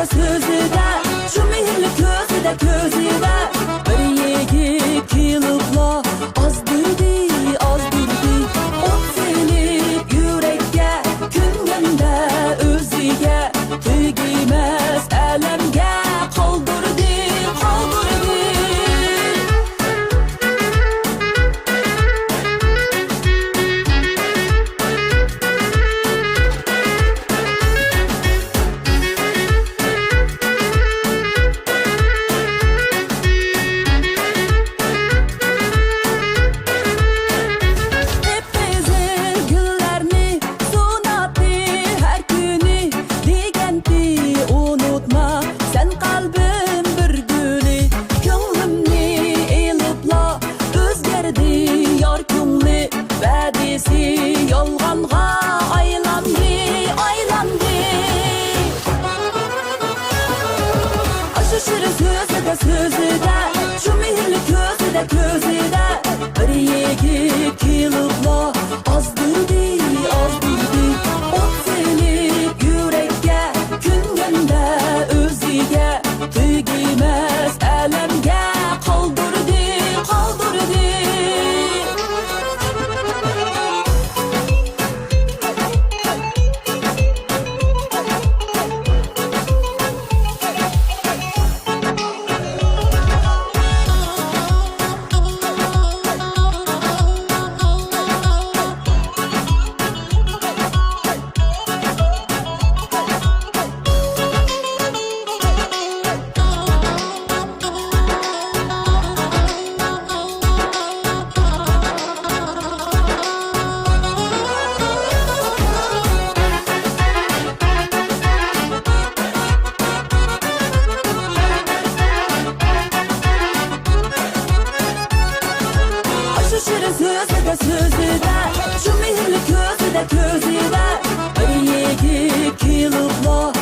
de sözü de, şu mehirli közü de közü de. Bir yegi kilupla azdırdı, azdırdı. Ot selip yürekke, küngende özüge. Tügimez elemge kaldırdı, kaldırdı. Yolğanğa aylandı, aylandı. Aşı şirin sözü de sözü de, şu mehirli közü de közü de. Bir yegi kilupla azdırdı, azdırdı. Ot selip yürekke, küngende özüge. Tügimez elemge kaldırdı, kaldırdı. Şirin sözü de sözü de, şu mehirli közü de közü de. Bir yegi kilupla